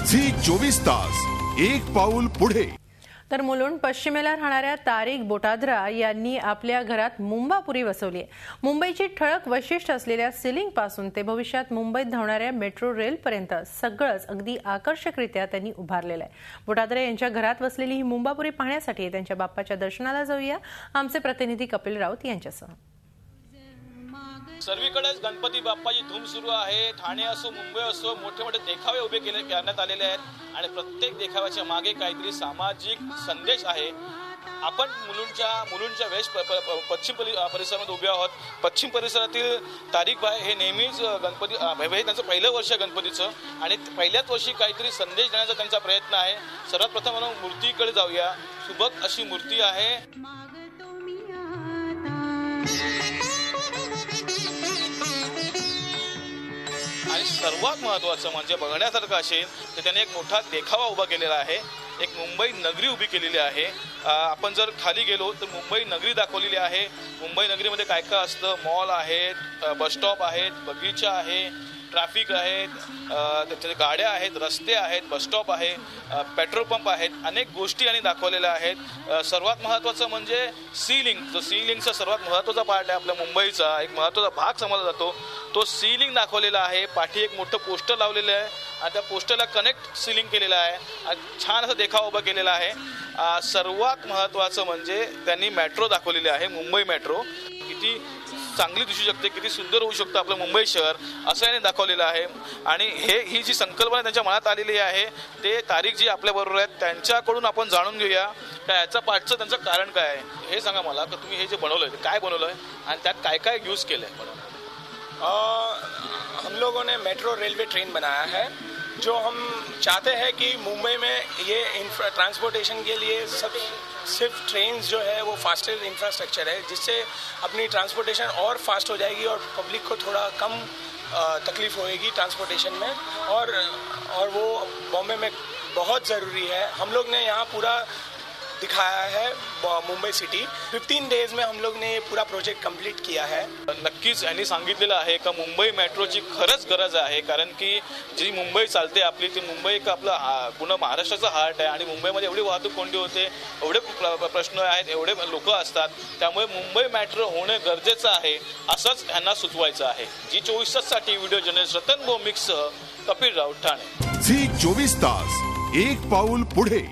Zee 24 Taas एक पाऊल पुढे। तर मुलुंड पश्चिमेला राहणाऱ्या तारिक बोटाद्रा यांनी आपल्या घरात मुंबापुरी बसवली आहे। मुंबईची ठळक वैशिष्ट्य असलेल्या सीलिंग पासून ते भविष्यात मुंबईत धावणाऱ्या मेट्रो रेल पर्यंत सगळंच अगदी आकर्षकरित्या त्यांनी उभारलेलं आहे। बोटाद्रा यांच्या घरात बसलेली ही मुंबापुरी पाहण्यासाठी त्यांच्या बाप्पाच्या दर्शनाला जाऊया आमचे प्रतिनिधी कपिल राऊत यांच्यासह। सर्वीकडेच गणपती बाप्पाची धूम सुरू आहे। ठाणे असो मुंबई असो मोठे मोठे देखावे उभे करण्यात आलेले आहेत आणि प्रत्येक देखाव्याच्या मागे काहीतरी सामाजिक संदेश आहे। आपण मुलुंडच्या वेस्ट पश्चिम परिसरामध्ये उभे आहोत। पश्चिम परिसरातील तारिक भाई हे नेहमीच गणपती हे त्यांचं पहिलं वर्ष आहे गणपतीचं आणि पहिल्याच वर्षी काहीतरी संदेश देण्याचा त्यांचा प्रयत्न आहे। सर्वात प्रथम आपण मूर्तीकडे जाऊया। सुबक अशी मूर्ती आहे आणि सर्वात महत्त्वाचं म्हणजे बघण्यासारखं असेल तर त्याने एक मोठा देखावा उभा केलेला आहे। एक मुंबई नगरी उभी केलेली आहे। आपण जर खाली गेलो तर मुंबई नगरी दाखवलेली आहे। मुंबई नगरीमध्ये काय काय असतं, मॉल आहेत, बस स्टॉप आहेत, बगीचा आहे, ट्रॅफिक आहेत, त्याच्या गाड्या आहेत, रस्ते आहेत, बस स्टॉप आहे, पेट्रोल पंप आहेत, अनेक गोष्टी यांनी दाखवलेल्या आहेत। सर्वात महत्त्वाचं म्हणजे सीलिंग। जो सीलिंगचा सर्वात महत्त्वाचा पार्ट आहे आपल्या मुंबईचा, एक महत्त्वाचा भाग समजला जातो तो सीलिंग दाखवलेला आहे। पाठी एक मोठं पोस्टर लावलेलं आहे आणि त्या पोस्टरला कनेक्ट सीलिंग केलेलं आहे। छान असं देखावा उभा केलेला आहे। सर्वात महत्त्वाचं म्हणजे त्यांनी मेट्रो दाखवलेली आहे। मुंबई मेट्रो किती चांगली दिसू शकते, किती सुंदर होऊ शकतं आपलं मुंबई शहर असं याने दाखवलेलं आहे। आणि ही जी संकल्पना त्यांच्या मनात आलेली आहे ते तारिक जी आपल्याबरोबर आहेत त्यांच्याकडून आपण जाणून घेऊया का याचा पाठचं त्यांचं कारण काय आहे। हे सांगा मला की तुम्ही हे जे बनवलंय ते काय बनवलंय आणि त्यात काय काय यूज केलंय। हम लोगों ने मेट्रो रेलवे ट्रेन बनाया है जो हम चाहते हैं कि मुंबई में ये ट्रांसपोर्टेशन के लिए सिर्फ ट्रेन जो है वो फास्टर इंफ्रास्ट्रक्चर है जिससे अपनी ट्रांसपोर्टेशन और फास्ट हो जाएगी और पब्लिक को थोड़ा कम तकलीफ होएगी ट्रांसपोर्टेशन में और वो बॉम्बे में बहुत ज़रूरी है। हम लोग ने यहाँ पूरा दिखाया है मुंबई सिटी। 15 डेज में हम लोग ने ये पूरा प्रोजेक्ट कंप्लीट किया है। नक्कीच यांनी सांगितलेलं आहे का मुंबई मेट्रोची खरंच गरज आहे, कारण की जी मुंबई चालते आपली ती मुंबई एक आपलं पूर्ण महाराष्ट्राचा हार्ट आहे आणि मुंबईमध्ये एवढी वाहतूक कोंडी होते, एवढे प्रश्न आहेत, एवढे लोक असतात, त्यामुळे मुंबई मेट्रो होणे गरजेचं आहे असंच यांना सुचवायचं आहे। झी 24 ताससाठी व्हिडिओ जर्नलिस्ट रतन भौमिकसह कपिल राऊत, ठाणे। झी 24 तास एक पाऊल पुढे।